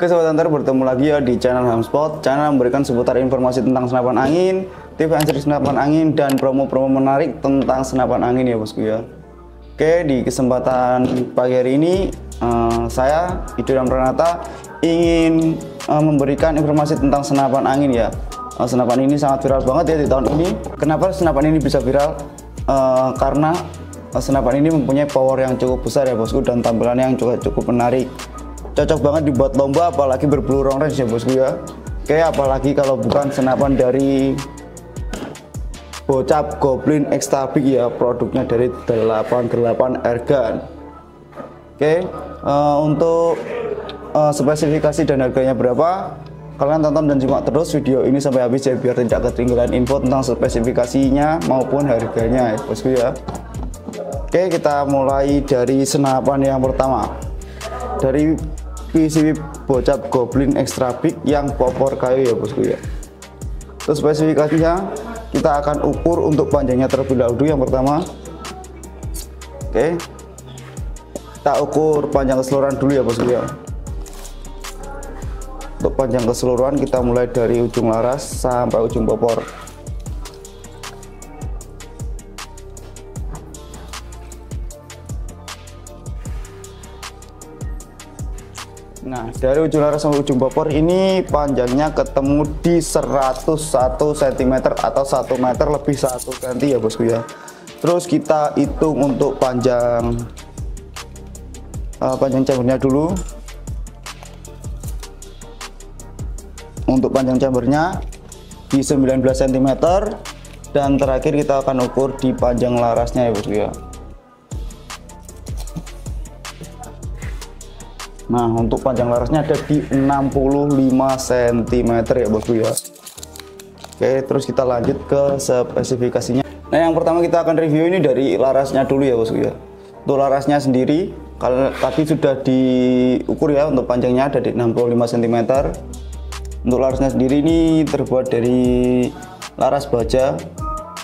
Oke Sobat Hunter, bertemu lagi ya di channel Hamspot. Channel memberikan seputar informasi tentang senapan angin, tips and trik senapan angin, dan promo-promo menarik tentang senapan angin ya bosku ya. Oke, di kesempatan pagi hari ini saya Idham Pranata ingin memberikan informasi tentang senapan angin ya. Senapan ini sangat viral banget ya di tahun ini. Kenapa senapan ini bisa viral? Karena senapan ini mempunyai power yang cukup besar ya bosku, dan tampilan yang juga cukup menarik. Cocok banget dibuat lomba, apalagi berburu long range ya bosku ya. Oke, apalagi kalau bukan senapan dari Bocap Goblin Extra Big ya, produknya dari 88 Airgun. Oke, untuk spesifikasi dan harganya berapa, kalian tonton dan simak terus video ini sampai habis ya, biar tidak ketinggalan info tentang spesifikasinya maupun harganya ya bosku ya. Oke, kita mulai dari senapan yang pertama, dari PCP Bocap Goblin Extra Big yang popor kayu ya bosku ya. Terus spesifikasinya kita akan ukur untuk panjangnya terlebih dahulu yang pertama. Oke, kita ukur panjang keseluruhan dulu ya bosku ya. Untuk panjang keseluruhan kita mulai dari ujung laras sampai ujung popor. Nah, dari ujung laras sampai ujung popor ini panjangnya ketemu di 101 cm atau 1 meter lebih 1 cm ya bosku ya. Terus kita hitung untuk panjang chambernya dulu. Untuk panjang chambernya di 19 cm, dan terakhir kita akan ukur di panjang larasnya ya bosku ya. Nah, untuk panjang larasnya ada di 65 cm ya bosku ya. Oke, terus kita lanjut ke spesifikasinya. Nah, yang pertama kita akan review ini dari larasnya dulu ya bosku ya. Untuk larasnya sendiri, kalau tadi sudah diukur ya, untuk panjangnya ada di 65 cm. Untuk larasnya sendiri ini terbuat dari laras baja.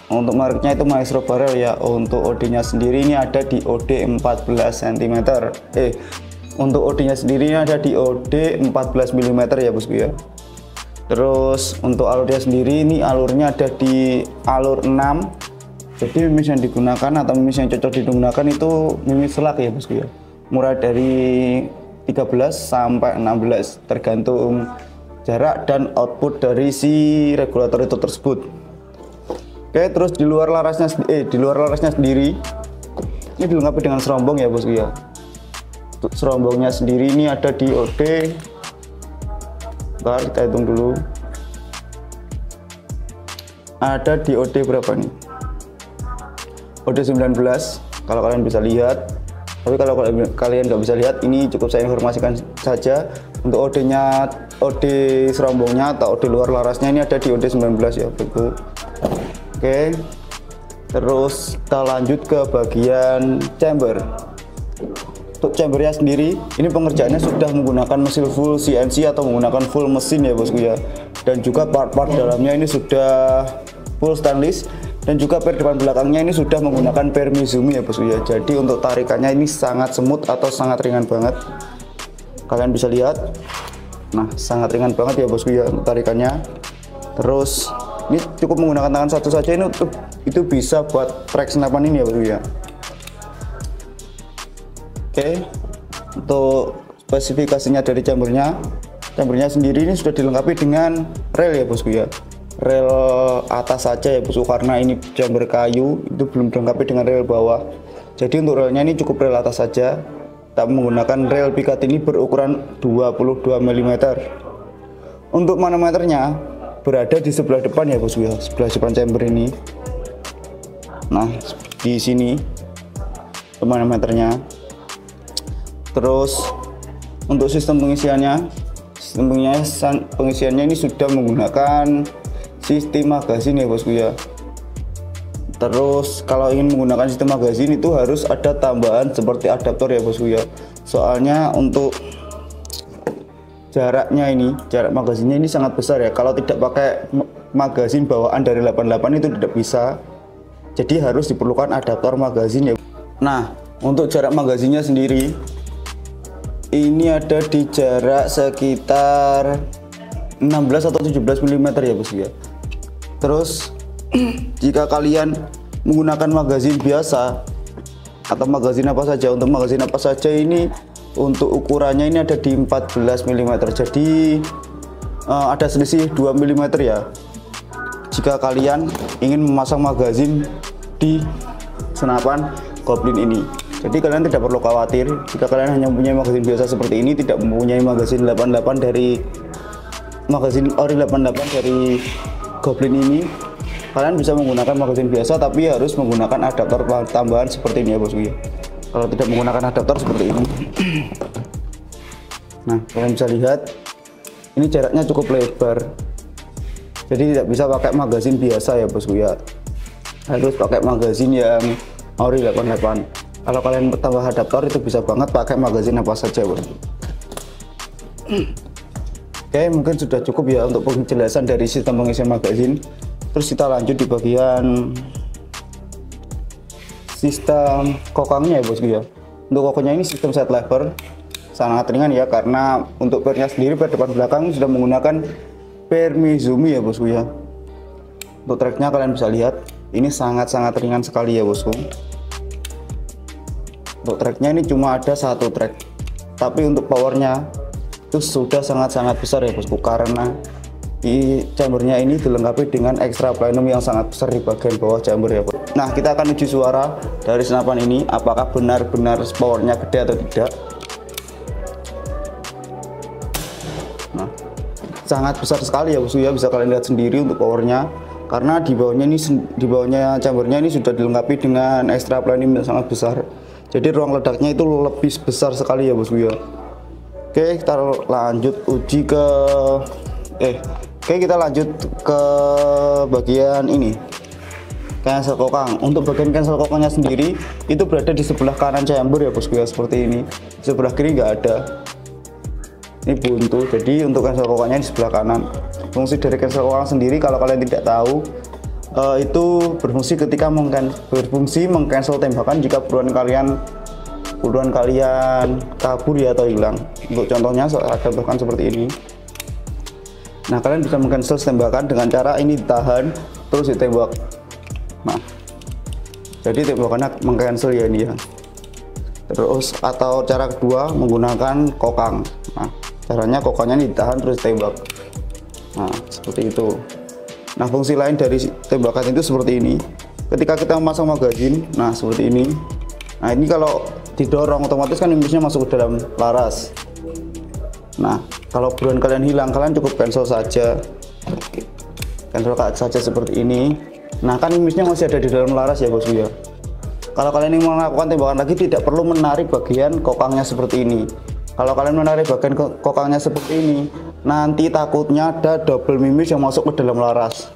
Untuk mereknya itu Maestro Barrel ya. Untuk OD-nya sendiri ini ada di OD 14 cm. Untuk OD-nya sendiri ini ada di OD 14 mm ya bosku ya. Terus untuk alurnya sendiri ini alurnya ada di alur 6. Jadi mimis yang digunakan atau mimis yang cocok digunakan itu mimis selak ya bosku ya. Mulai dari 13 sampai 16 tergantung jarak dan output dari si regulator itu tersebut. Oke, terus di luar larasnya sendiri ini dilengkapi dengan serombong ya bosku ya. Untuk serombongnya sendiri ini ada di OD, bentar kita hitung dulu, ada di OD berapa nih, OD 19 kalau kalian bisa lihat. Tapi kalau kalian nggak bisa lihat, ini cukup saya informasikan saja. Untuk OD serombongnya atau OD luar larasnya ini ada di OD 19 ya bosku. Oke, terus kita lanjut ke bagian chamber. Untuk chambernya sendiri, ini pengerjaannya sudah menggunakan mesin full CNC atau menggunakan full mesin ya bosku ya. Dan juga part-part dalamnya ini sudah full stainless, dan juga per depan belakangnya ini sudah menggunakan per Mizumi ya bosku ya. Jadi untuk tarikannya ini sangat semut atau sangat ringan banget. Kalian bisa lihat, nah sangat ringan banget ya bosku ya untuk tarikannya. Terus ini cukup menggunakan tangan satu saja, ini itu bisa buat track senapan ini ya bosku ya. Oke, untuk spesifikasinya dari chambernya sendiri ini sudah dilengkapi dengan rel ya bosku ya. Rel atas saja ya bosku, karena ini chamber kayu, itu belum dilengkapi dengan rel bawah. Jadi untuk relnya ini cukup rel atas saja. Kita menggunakan rel pikat ini berukuran 22 mm. Untuk manometernya berada di sebelah depan ya bosku ya, sebelah depan chamber ini. Nah, di sini manometernya. Terus untuk sistem pengisiannya ini sudah menggunakan sistem magazin ya bosku ya. Terus kalau ingin menggunakan sistem magazin itu harus ada tambahan seperti adaptor ya bosku ya. Soalnya untuk jarak magazinnya ini sangat besar ya. Kalau tidak pakai magazin bawaan dari 88 itu tidak bisa. Jadi harus diperlukan adaptor magazin ya. Nah, untuk jarak magazinnya sendiri ini ada di jarak sekitar 16 atau 17 mm ya bosku ya. Terus jika kalian menggunakan magazin biasa atau magazin apa saja, untuk magazin apa saja ini untuk ukurannya ini ada di 14 mm, jadi ada selisih 2 mm ya jika kalian ingin memasang magazin di senapan Goblin ini. Jadi kalian tidak perlu khawatir jika kalian hanya mempunyai magazin biasa seperti ini, tidak mempunyai magazin 88 dari magazin ori 88 dari Goblin ini, kalian bisa menggunakan magazin biasa tapi harus menggunakan adaptor tambahan seperti ini ya bosku ya. Kalau tidak menggunakan adaptor seperti ini, nah kalian bisa lihat ini jaraknya cukup lebar, jadi tidak bisa pakai magazin biasa ya bosku ya, harus pakai magazin yang ori 88. Kalau kalian tambah adaptor itu bisa banget pakai magazin apa saja bos. Oke, mungkin sudah cukup ya untuk penjelasan dari sistem pengisian magazin. Terus kita lanjut di bagian sistem kokangnya ya bosku ya. Untuk kokangnya ini sistem set lever, sangat ringan ya, karena untuk pernya sendiri per depan belakang sudah menggunakan per Mizumi ya bosku ya. Untuk tracknya kalian bisa lihat ini sangat-sangat ringan sekali ya bosku. Untuk tracknya ini cuma ada satu track, tapi untuk powernya itu sudah sangat-sangat besar ya bosku, karena di chambernya ini dilengkapi dengan extra plenum yang sangat besar di bagian bawah chamber ya bos. Nah kita akan uji suara dari senapan ini apakah benar-benar powernya gede atau tidak. Nah sangat besar sekali ya bosku ya, bisa kalian lihat sendiri untuk powernya, karena di bawahnya chambernya ini sudah dilengkapi dengan extra plenum yang sangat besar. Jadi ruang ledaknya itu lebih besar sekali ya bosku ya. Oke, kita lanjut uji ke kita lanjut ke bagian ini, cancel kokang. Untuk bagian cancel kokangnya sendiri itu berada di sebelah kanan chamber ya bosku ya, seperti ini. Sebelah kiri nggak ada, ini buntu, jadi untuk cancel kokangnya di sebelah kanan. Fungsi dari cancel kokang sendiri kalau kalian tidak tahu, itu berfungsi ketika mengcancel tembakan jika buruan kalian kabur ya atau hilang. Untuk contohnya ada bahkan seperti ini. Nah kalian bisa mengcancel tembakan dengan cara ini ditahan terus ditembak. Nah jadi tembakannya mengcancel ya ini ya. Terus atau cara kedua menggunakan kokang. Nah caranya kokangnya ditahan terus ditembak. Nah seperti itu. Nah fungsi lain dari tembakan itu seperti ini, ketika kita memasang magazin, nah seperti ini. Nah ini kalau didorong otomatis kan impisnya masuk ke dalam laras. Nah kalau buruan kalian hilang, kalian cukup cancel saja seperti ini. Nah kan impisnya masih ada di dalam laras ya bosku ya. Kalau kalian ingin melakukan tembakan lagi, tidak perlu menarik bagian kokangnya seperti ini. Kalau kalian menarik bagian kokangnya seperti ini, nanti takutnya ada double mimis yang masuk ke dalam laras.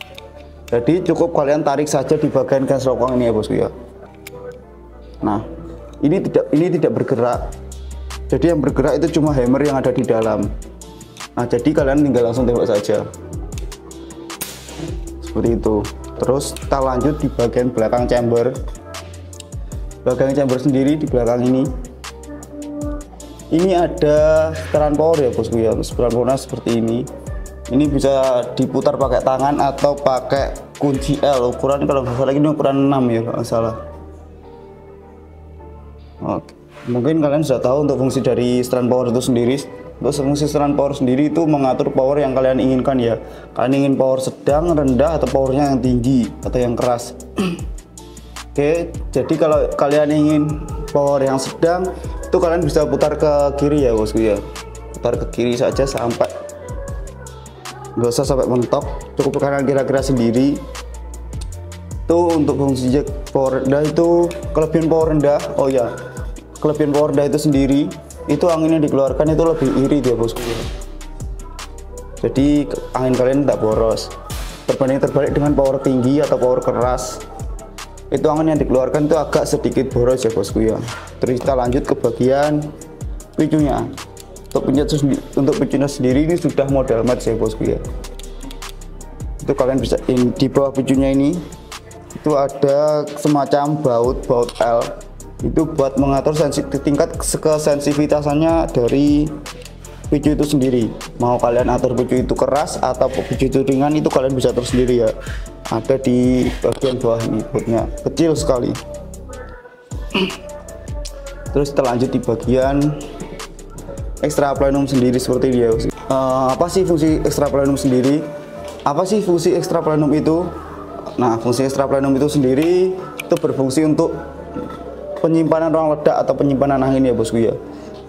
Jadi cukup kalian tarik saja di bagian cancel kokang ini ya bosku ya. Nah ini tidak bergerak, jadi yang bergerak itu cuma hammer yang ada di dalam. Nah jadi kalian tinggal langsung tembak saja seperti itu. Terus kita lanjut di bagian belakang chamber. Bagian chamber sendiri di belakang ini ada setelan power ya bosku ya. Setelan powernya seperti ini. Ini bisa diputar pakai tangan atau pakai kunci L. Ukuran kalau nggak salah ini ukuran 6 ya kalau nggak salah. Oke. Mungkin kalian sudah tahu untuk fungsi dari setelan power itu sendiri. Untuk fungsi setelan power sendiri itu mengatur power yang kalian inginkan ya. Kalian ingin power sedang, rendah, atau powernya yang tinggi atau yang keras. Oke, jadi kalau kalian ingin power yang sedang, itu kalian bisa putar ke kiri ya bosku ya. Putar ke kiri saja sampai, nggak usah sampai mentok, cukup kanan kira-kira sendiri. Itu untuk fungsi jack power rendah. Itu kelebihan power rendah. Oh ya, kelebihan power rendah itu sendiri, itu angin yang dikeluarkan itu lebih irit ya bosku ya. Jadi angin kalian tidak boros. Berbanding terbalik dengan power tinggi atau power keras, itu angin yang dikeluarkan itu agak sedikit boros ya bosku ya. Terus kita lanjut ke bagian picunya. Untuk picunya sendiri ini sudah model match ya bosku ya. Itu kalian bisa di bawah picunya ini itu ada semacam baut L Itu buat mengatur tingkat kesensitivitasnya dari picu itu sendiri. Mau kalian atur picu itu keras atau picu itu ringan, itu kalian bisa atur sendiri ya. Ada di bagian bawah ini, bautnya kecil sekali. Terus kita lanjut di bagian extra plenum sendiri seperti ini ya. Apa sih fungsi extra plenum sendiri? Apa sih fungsi extra plenum itu? Nah, fungsi extra plenum itu sendiri itu berfungsi untuk penyimpanan ruang ledak atau penyimpanan angin ya bosku ya.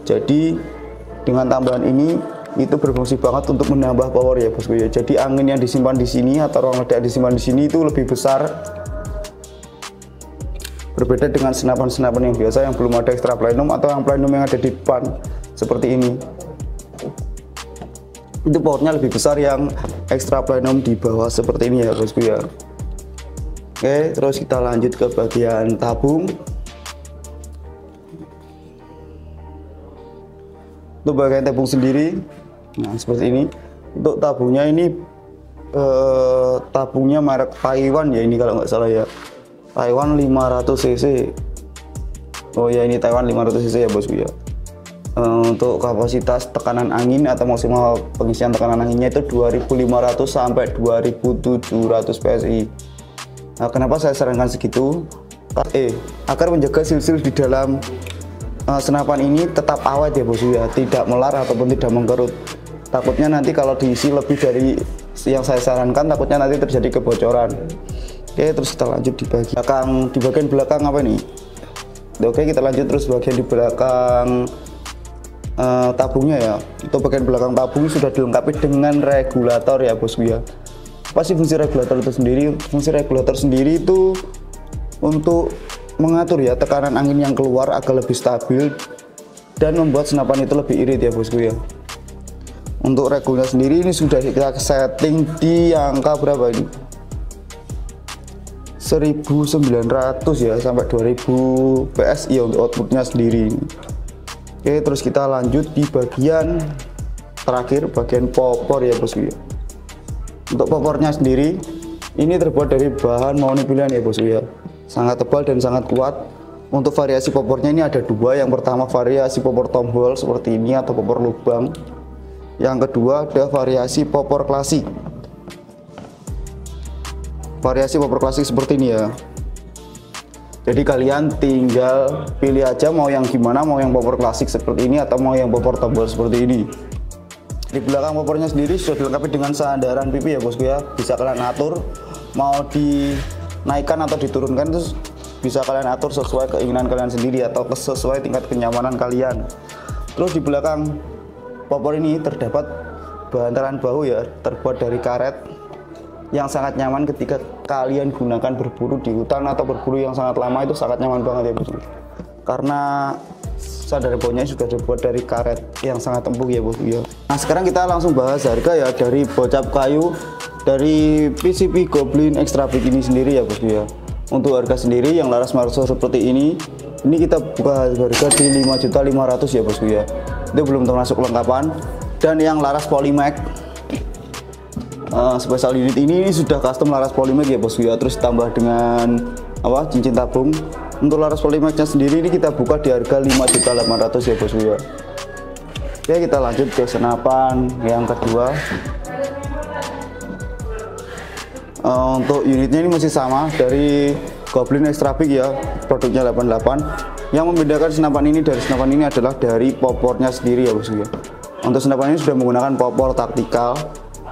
Jadi dengan tambahan ini itu berfungsi banget untuk menambah power ya bosku ya. Jadi angin yang disimpan di sini atau ruang ledak yang disimpan di sini itu lebih besar. Berbeda dengan senapan-senapan yang biasa yang belum ada extra plenum atau yang plenum yang ada di depan seperti ini. Itu powernya lebih besar yang extra plenum di bawah seperti ini ya bosku ya. Oke, terus kita lanjut ke bagian tabung. Untuk bagian tabung sendiri, nah seperti ini. Untuk tabungnya ini tabungnya merek Taiwan ya ini kalau nggak salah ya. Taiwan 500 cc. Oh ya, ini Taiwan 500 cc ya bosku ya. Untuk kapasitas tekanan angin atau maksimal pengisian tekanan anginnya itu 2500 sampai 2700 PSI. Nah, kenapa saya sarankan segitu? Agar menjaga sil-sil di dalam senapan ini tetap awet ya bosku ya, tidak melar ataupun tidak mengkerut. Takutnya nanti kalau diisi lebih dari yang saya sarankan, takutnya nanti terjadi kebocoran. Oke, terus kita lanjut di bagian belakang apa nih? Oke, kita lanjut terus bagian di belakang tabungnya ya. Untuk bagian belakang tabung sudah dilengkapi dengan regulator ya bosku ya. Apa sih fungsi regulator itu sendiri? Fungsi regulator sendiri itu untuk mengatur ya tekanan angin yang keluar agar lebih stabil dan membuat senapan itu lebih irit ya bosku ya. Untuk regulnya sendiri ini sudah kita setting di angka berapa ini? 1900 ya sampai 2000 PSI ya untuk outputnya sendiri. Oke, terus kita lanjut di bagian terakhir, bagian popor ya bosku ya. Untuk popornya sendiri ini terbuat dari bahan mahoni pilihan ya bosku ya, sangat tebal dan sangat kuat. Untuk variasi popornya ini ada dua. Yang pertama variasi popor tombol seperti ini atau popor lubang. Yang kedua ada variasi popor klasik. Variasi popor klasik seperti ini ya. Jadi kalian tinggal pilih aja mau yang gimana, mau yang popor klasik seperti ini atau mau yang popor tombol seperti ini. Di belakang popornya sendiri sudah dilengkapi dengan sandaran pipi ya bosku ya. Bisa kalian atur mau dinaikkan atau diturunkan, terus bisa kalian atur sesuai keinginan kalian sendiri atau sesuai tingkat kenyamanan kalian. Terus di belakang popor ini terdapat bantalan bahu ya, terbuat dari karet yang sangat nyaman ketika kalian gunakan berburu di hutan atau berburu yang sangat lama. Itu sangat nyaman banget ya bosku, karena sandaran bahunya sudah dibuat dari karet yang sangat empuk ya bosku ya. Nah sekarang kita langsung bahas harga ya dari bocap kayu dari PCP Goblin Extra Big ini sendiri ya bosku ya. Untuk harga sendiri yang laras Marso seperti ini kita buka harga di 5.500.000 ya bosku ya. Itu belum termasuk kelengkapan. Dan yang laras Polymac special unit ini sudah custom laras Polymac ya bosku ya. Terus tambah dengan cincin tabung. Untuk laras Polymacnya sendiri ini kita buka di harga 5.800.000 ya bosku ya. Oke, kita lanjut ke senapan yang kedua. Untuk unitnya ini masih sama dari Goblin Extra Big ya, produknya 88. Yang membedakan senapan ini dari senapan ini adalah dari popornya sendiri ya bosku ya. Untuk senapan ini sudah menggunakan popor taktikal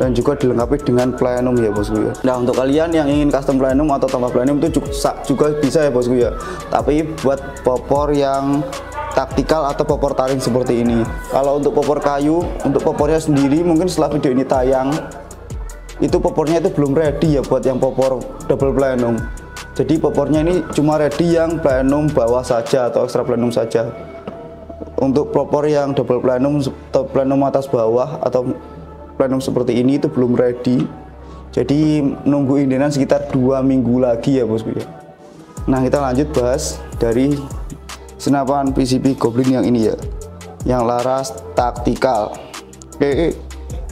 dan juga dilengkapi dengan plenum ya bosku ya. Nah untuk kalian yang ingin custom plenum atau tambah plenum itu juga bisa ya bosku ya. Tapi buat popor yang taktikal atau popor taring seperti ini. Kalau untuk popor kayu, untuk popornya sendiri mungkin setelah video ini tayang itu popornya itu belum ready ya buat yang popor double plenum. Jadi popornya ini cuma ready yang plenum bawah saja atau extra plenum saja. Untuk popor yang double plenum atau plenum atas bawah atau plenum seperti ini itu belum ready. Jadi nunggu indenan sekitar 2 minggu lagi ya bosku ya. Nah kita lanjut bahas dari senapan PCP Goblin yang ini ya, yang laras taktikal. Oke,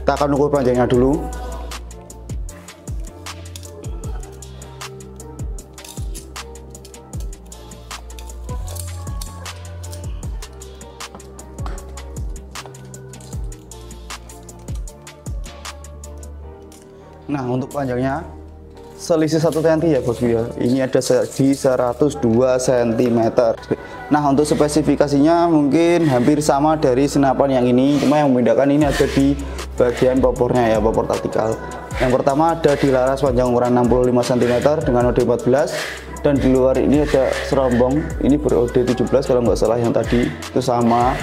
kita akan ukur panjangnya dulu. Nah untuk panjangnya selisih 1 cm ya bosku ya, ini ada di 102 cm. Nah untuk spesifikasinya mungkin hampir sama dari senapan yang ini, cuma yang membedakan ini ada di bagian popornya ya, popor taktikal. Yang pertama ada di laras panjang ukuran 65 cm dengan OD 14, dan di luar ini ada serombong, ini ber-OD 17 kalau nggak salah, yang tadi itu sama.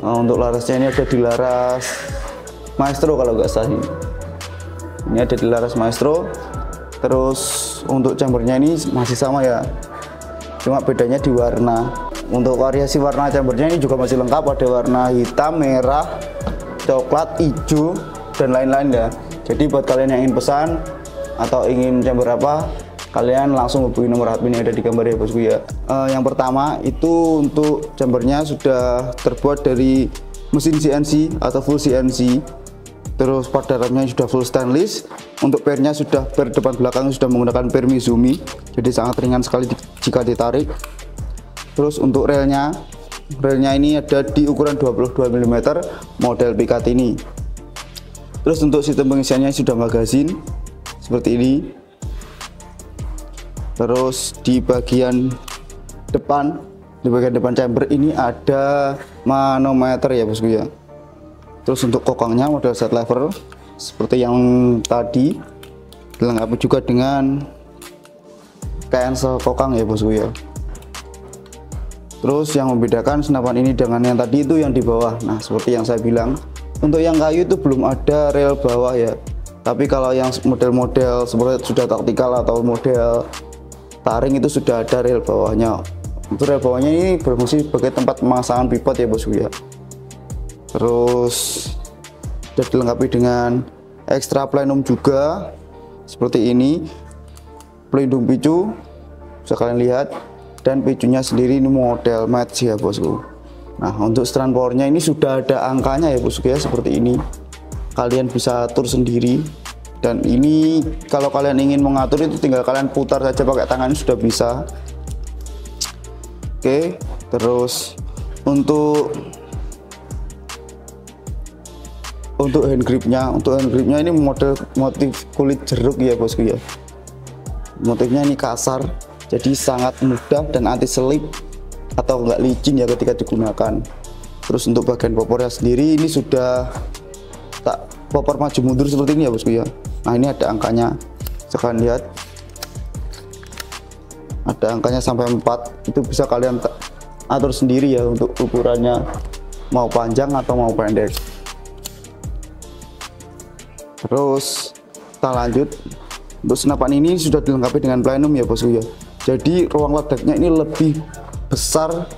Untuk larasnya ini ada di laras Maestro kalau nggak salah, ini ada di laras Maestro. Terus untuk chambernya ini masih sama ya, cuma bedanya di warna. Untuk variasi warna chambernya ini juga masih lengkap, ada warna hitam, merah, coklat, hijau, dan lain-lain ya. Jadi buat kalian yang ingin pesan atau ingin chamber apa, kalian langsung hubungi nomor admin yang ada di gambar ya bosku ya. Yang pertama itu untuk chambernya sudah terbuat dari mesin CNC atau full CNC. Terus pada remnya sudah full stainless. Untuk pernya sudah per depan belakang sudah menggunakan per Mizumi, jadi sangat ringan sekali jika ditarik. Terus untuk relnya ini ada di ukuran 22 mm model pikat ini. Terus untuk sistem pengisiannya sudah magazin seperti ini. Terus di bagian depan chamber ini ada manometer ya bosku ya. Terus untuk kokangnya model set lever seperti yang tadi, dilengkapi juga dengan cancel kokang ya bosku ya. Terus yang membedakan senapan ini dengan yang tadi itu yang di bawah. Nah seperti yang saya bilang, untuk yang kayu itu belum ada rel bawah ya, tapi kalau yang model-model seperti sudah taktikal atau model taring itu sudah ada rel bawahnya. Untuk rel bawahnya ini berfungsi sebagai tempat pemasangan pivot ya bosku ya. Terus sudah dilengkapi dengan extra plenum juga seperti ini, pelindung picu bisa kalian lihat, dan picunya sendiri ini model match ya bosku. Nah untuk strand powernya ini sudah ada angkanya ya bosku ya, seperti ini, kalian bisa atur sendiri. Dan ini kalau kalian ingin mengatur itu tinggal kalian putar saja pakai tangan sudah bisa. Oke, terus untuk hand gripnya ini motif kulit jeruk ya bosku ya. Motifnya ini kasar, jadi sangat mudah dan anti selip atau enggak licin ya ketika digunakan. Terus untuk bagian popornya sendiri ini sudah popor maju mundur seperti ini ya bosku ya. Nah ini ada angkanya, sekalian lihat, ada angkanya sampai 4, itu bisa kalian atur sendiri ya untuk ukurannya mau panjang atau mau pendek. Terus kita lanjut, untuk senapan ini sudah dilengkapi dengan plenum ya bosku ya. Jadi ruang ledaknya ini lebih besar,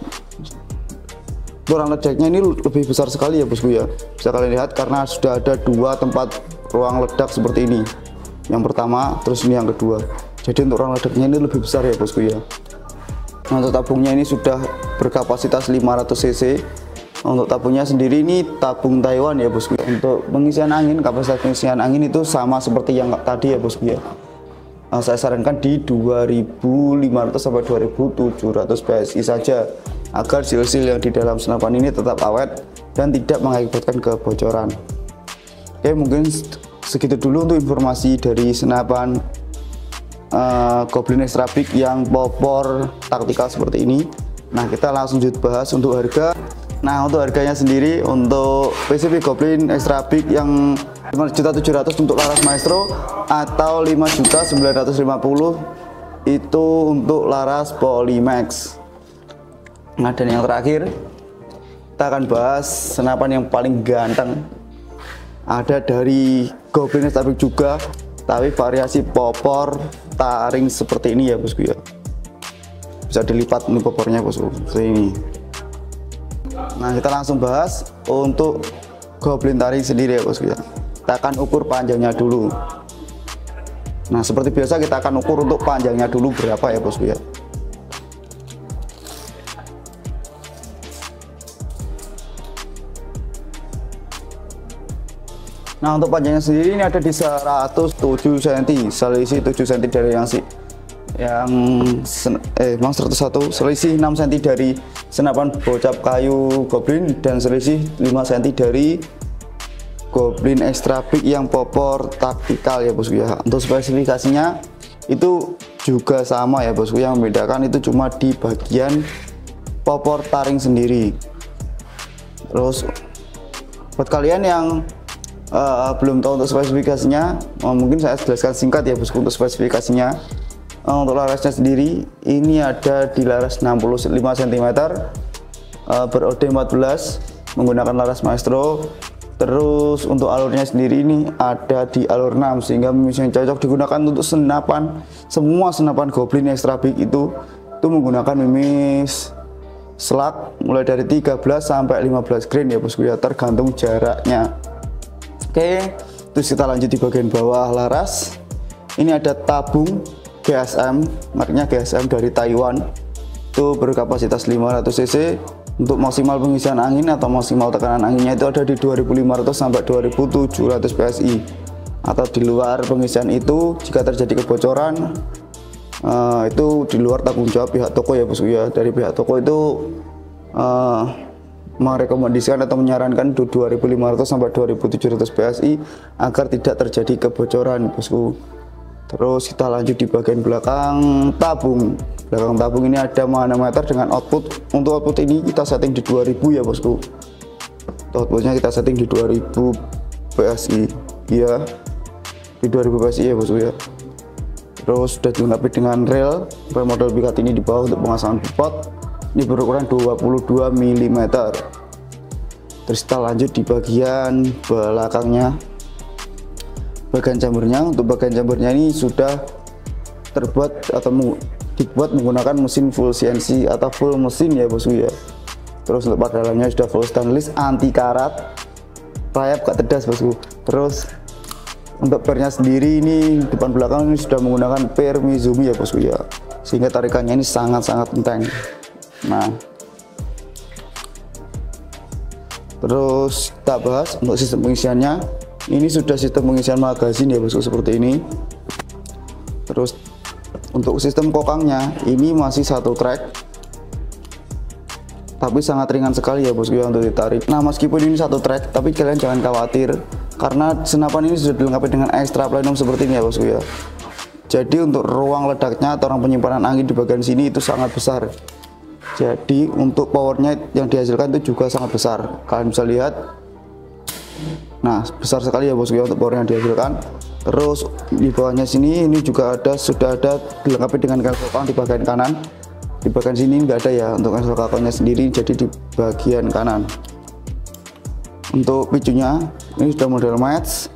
lebih besar sekali ya bosku ya. Bisa kalian lihat karena sudah ada 2 tempat ruang ledak seperti ini. Yang pertama, terus ini yang kedua. Jadi untuk ruang ledaknya ini lebih besar ya bosku ya. Nah, untuk tabungnya ini sudah berkapasitas 500 cc. Untuk tabungnya sendiri ini tabung Taiwan ya bosku. Untuk pengisian angin, kapasitas pengisian angin itu sama seperti yang tadi ya bosku ya. Nah, saya sarankan di 2500 sampai 2700 PSI saja, agar sil-sil yang di dalam senapan ini tetap awet dan tidak mengakibatkan kebocoran. Oke, mungkin segitu dulu untuk informasi dari senapan Goblin Extra Big yang popor taktikal seperti ini. Nah kita langsung bahas untuk harga. Nah untuk harganya sendiri, untuk PCV Goblin Extra Big yang 5.700.000 untuk laras Maestro atau 5.950.000 itu untuk laras Polymax. Nah dan yang terakhir kita akan bahas senapan yang paling ganteng, ada dari Goblin Extra Big juga, tapi variasi popor taring seperti ini ya bosku ya. Bisa dilipat ini popornya bosku seperti ini. Nah kita langsung bahas untuk Goblin taring sendiri ya bosku ya. Kita akan ukur panjangnya dulu. Nah seperti biasa kita akan ukur untuk panjangnya dulu berapa ya bosku ya. Nah untuk panjangnya sendiri ini ada di 107 cm, selisih 7 cm dari memang 101, selisih 6 cm dari senapan bocap kayu Goblin dan selisih 5 cm dari Goblin Extra Big yang popor taktikal ya bosku ya. Untuk spesifikasinya itu juga sama ya bosku, yang membedakan itu cuma di bagian popor taring sendiri. Terus buat kalian yang belum tahu untuk spesifikasinya, mungkin saya jelaskan singkat ya bosku untuk spesifikasinya. Untuk larasnya sendiri ini ada di laras 65 cm, ber-OD 14 menggunakan laras Maestro. Terus untuk alurnya sendiri ini ada di alur 6, sehingga mimis yang cocok digunakan untuk senapan. Semua senapan Goblin Extra Big itu menggunakan mimis slug mulai dari 13 sampai 15 grain ya bosku ya, tergantung jaraknya. Oke, terus kita lanjut di bagian bawah laras. Ini ada tabung GSM, makanya GSM dari Taiwan, itu berkapasitas 500 cc. Untuk maksimal pengisian angin atau maksimal tekanan anginnya itu ada di 2500 sampai 2700 PSI. Atau di luar pengisian itu, jika terjadi kebocoran, itu di luar tanggung jawab pihak toko ya bosku ya. Dari pihak toko itu merekomendasikan atau menyarankan 2500 sampai 2700 PSI agar tidak terjadi kebocoran bosku. Terus kita lanjut di bagian belakang tabung. Belakang tabung ini ada manometer dengan output. Untuk output ini kita setting di 2000 ya bosku. Outputnya kita setting di 2000 PSI ya, di 2000 PSI ya bosku ya. Terus sudah dilengkapi dengan rel model pikat ini di bawah untuk pemasangan pivot. Ini berukuran 22 mm. Terus kita lanjut di bagian belakangnya. Bagian chambernya, untuk bagian chambernya ini sudah terbuat atau dibuat menggunakan mesin full CNC atau full mesin ya bosku ya. Terus untuk padalannya sudah full stainless, anti karat, rayap gak tedas bosku. Terus untuk pernya sendiri ini depan belakang ini sudah menggunakan per Mizumi ya bosku ya, sehingga tarikannya ini sangat-sangat enteng. Nah, terus kita bahas untuk sistem pengisiannya. Ini sudah sistem pengisian magazin ya bosku seperti ini. Terus untuk sistem kokangnya ini masih satu track, tapi sangat ringan sekali ya bosku ya untuk ditarik. Nah, meskipun ini satu track, tapi kalian jangan khawatir karena senapan ini sudah dilengkapi dengan extra plenum seperti ini ya bosku ya. Jadi untuk ruang ledaknya atau ruang penyimpanan angin di bagian sini itu sangat besar. Jadi untuk powernya yang dihasilkan itu juga sangat besar. Kalian bisa lihat. Nah, besar sekali ya bosku ya untuk power yang dihasilkan. Terus di bawahnya sini ini juga sudah ada dilengkapi dengan cancel kokang di bagian kanan. Di bagian sini nggak ada ya untuk cancel kokangnya sendiri, jadi di bagian kanan. Untuk picunya ini sudah model match.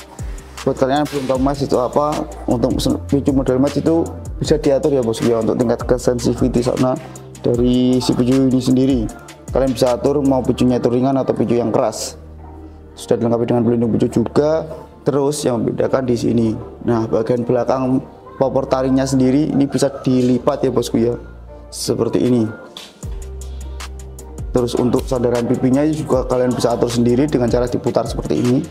Buat kalian yang belum tahu match itu apa, untuk picu model match itu bisa diatur ya bosku ya untuk tingkat sensitivity sana dari si picu ini sendiri. Kalian bisa atur mau picunya itu ringan atau picu yang keras. Sudah dilengkapi dengan pelindung picu juga. Terus yang membedakan di sini, nah bagian belakang popor taringnya sendiri ini bisa dilipat ya bosku ya, seperti ini. Terus untuk sandaran pipinya juga kalian bisa atur sendiri dengan cara diputar seperti ini.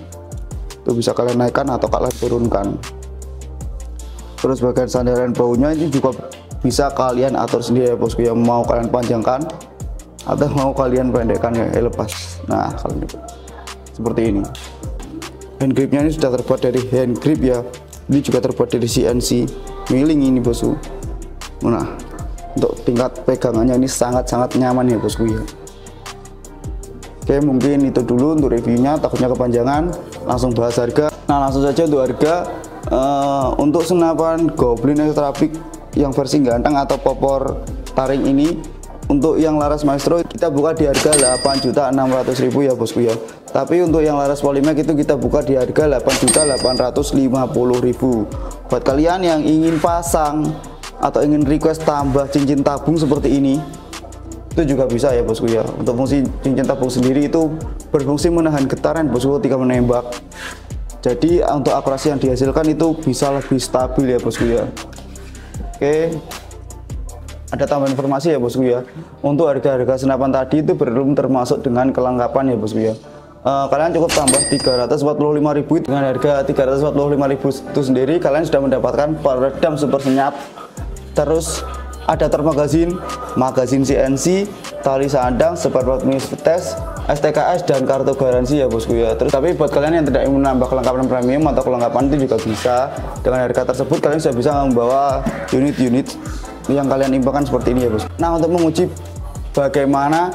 Itu bisa kalian naikkan atau kalian turunkan. Terus bagian sandaran baunya ini juga bisa kalian atur sendiri ya bosku ya, mau kalian panjangkan atau mau kalian pendekkan ya, lepas. Nah, kalian seperti ini. Hand gripnya ini sudah terbuat dari hand grip ya. Ini juga terbuat dari CNC milling ini bosku. Nah, untuk tingkat pegangannya ini sangat-sangat nyaman ya bosku ya. Oke, mungkin itu dulu untuk reviewnya, takutnya kepanjangan. Langsung bahas harga. Nah, langsung saja untuk harga. Untuk senapan Goblin Extra Big yang versi ganteng atau popor taring ini, untuk yang laras Maestro kita buka di harga 8.600.000 ya bosku ya. Tapi untuk yang laras Polymac itu kita buka di harga 8.850.000. Buat kalian yang ingin pasang atau ingin request tambah cincin tabung seperti ini, itu juga bisa ya bosku ya. Untuk fungsi cincin tabung sendiri itu berfungsi menahan getaran bosku ketika menembak. Jadi untuk akurasi yang dihasilkan itu bisa lebih stabil ya bosku ya. Oke, ada tambahan informasi ya bosku ya. Untuk harga-harga senapan tadi itu belum termasuk dengan kelengkapan ya bosku ya. Kalian cukup tambah 345.000. Dengan harga 345.000 itu sendiri kalian sudah mendapatkan peredam super senyap. Terus ada termagazin, magazin CNC, tali sandang, spare part mini test, STKS dan kartu garansi ya bosku ya. Terus tapi buat kalian yang tidak ingin menambah kelengkapan premium atau kelengkapan itu juga bisa. Dengan harga tersebut kalian sudah bisa membawa unit-unit yang kalian impakkan seperti ini ya bosku. Nah, untuk menguji bagaimana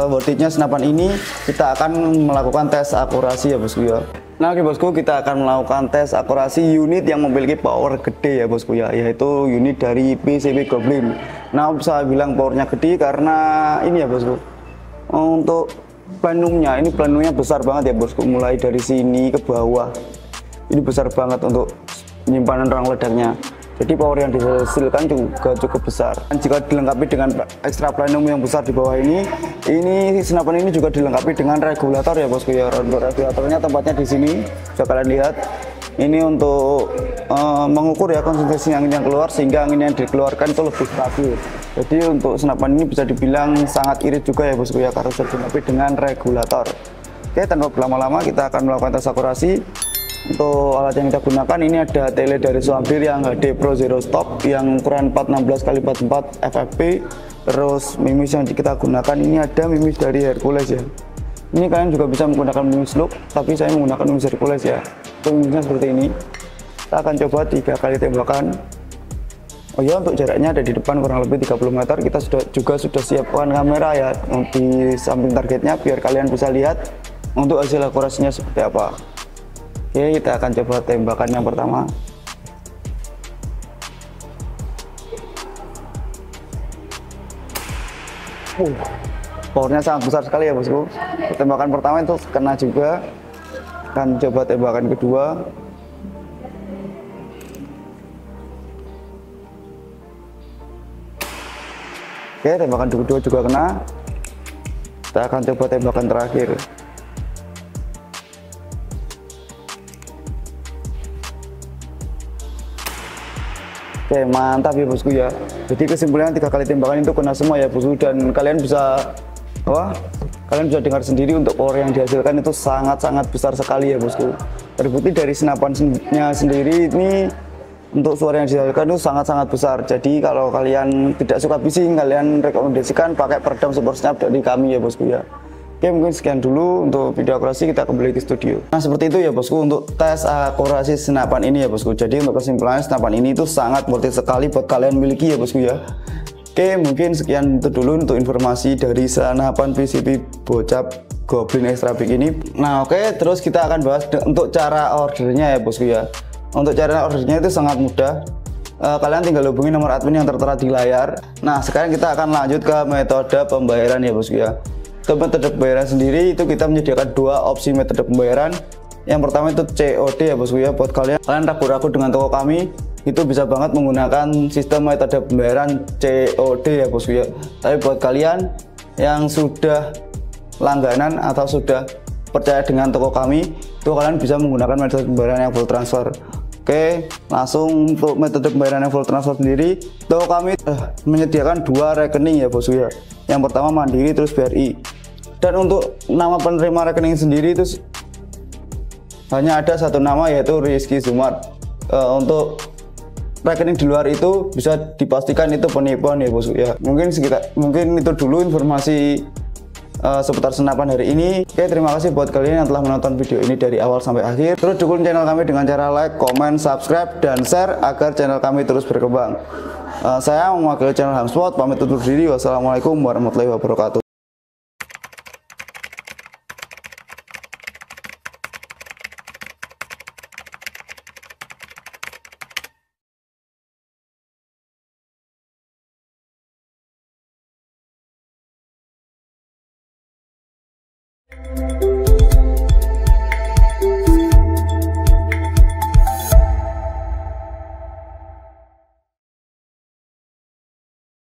worth it-nya senapan ini, kita akan melakukan tes akurasi ya bosku ya. Nah oke bosku, kita akan melakukan tes akurasi unit yang memiliki power gede ya bosku ya, yaitu unit dari PCP Goblin. Nah saya bilang powernya gede karena ini ya bosku, untuk plenumnya, ini plenumnya besar banget ya bosku, mulai dari sini ke bawah ini besar banget untuk penyimpanan rang ledaknya. Jadi power yang dihasilkan juga cukup besar. Dan jika dilengkapi dengan ekstra plenum yang besar di bawah ini senapan ini juga dilengkapi dengan regulator ya bosku ya. Untuk regulatornya tempatnya di sini, bisa kalian lihat. Ini untuk mengukur ya konsentrasi angin yang keluar sehingga angin yang dikeluarkan itu lebih stabil. Jadi untuk senapan ini bisa dibilang sangat irit juga ya bosku ya, karena sudah dilengkapi dengan regulator. Oke, tanpa berlama-lama kita akan melakukan tes akurasi. Untuk alat yang kita gunakan ini ada tele dari Swambir yang HD Pro Zero Stop yang ukuran 416x44 FFP. Terus mimis yang kita gunakan ini ada mimis dari Hercules ya. Ini kalian juga bisa menggunakan mimis look, tapi saya menggunakan mimis Hercules ya. Itu mimisnya seperti ini. Kita akan coba 3 kali tembakan. Oh ya, untuk jaraknya ada di depan kurang lebih 30 meter. Kita juga sudah siapkan kamera ya di samping targetnya biar kalian bisa lihat untuk hasil akurasinya seperti apa. Oke, kita akan coba tembakan yang pertama. Powernya sangat besar sekali ya bosku. Tembakan pertama itu kena juga. Akan coba tembakan kedua. Oke, tembakan kedua juga kena. Kita akan coba tembakan terakhir. Oke, mantap ya bosku ya. Jadi kesimpulannya 3 kali tembakan itu kena semua ya bosku, dan kalian bisa kalian bisa dengar sendiri untuk power yang dihasilkan itu sangat-sangat besar sekali ya bosku. Terbukti dari senapannya sendiri ini untuk suara yang dihasilkan itu sangat-sangat besar. Jadi kalau kalian tidak suka bising, kalian rekomendasikan pakai peredam super snap dari kami ya bosku ya. Oke, mungkin sekian dulu untuk video akurasi, kita kembali ke studio. Nah seperti itu ya bosku untuk tes akurasi senapan ini ya bosku. Jadi untuk kesimpulannya senapan ini itu sangat worth it sekali buat kalian miliki ya bosku ya. Oke, mungkin sekian itu dulu untuk informasi dari senapan PCP Bocap Goblin Extra Big ini. Nah oke, terus kita akan bahas untuk cara ordernya ya bosku ya. Untuk cara ordernya itu sangat mudah. Kalian tinggal hubungi nomor admin yang tertera di layar. Nah sekarang kita akan lanjut ke metode pembayaran ya bosku ya. Untuk metode pembayaran sendiri itu kita menyediakan 2 opsi metode pembayaran. Yang pertama itu COD ya bosku ya. Buat kalian ragu-ragu dengan toko kami, itu bisa banget menggunakan sistem metode pembayaran COD ya bosku ya. Tapi buat kalian yang sudah langganan atau sudah percaya dengan toko kami, itu kalian bisa menggunakan metode pembayaran yang full transfer. Oke, langsung untuk metode pembayaran yang full transfer sendiri, toko kami menyediakan 2 rekening ya bosku ya. Yang pertama Mandiri, terus BRI. Dan untuk nama penerima rekening sendiri itu hanya ada 1 nama, yaitu Rizky Zumar. Untuk rekening di luar itu bisa dipastikan itu penipuan ya bosku ya. Mungkin itu dulu informasi seputar senapan hari ini. Oke, terima kasih buat kalian yang telah menonton video ini dari awal sampai akhir. Terus dukung channel kami dengan cara like, comment, subscribe, dan share agar channel kami terus berkembang. Saya mewakili channel Hamspot, pamit undur diri. Wassalamualaikum warahmatullahi wabarakatuh.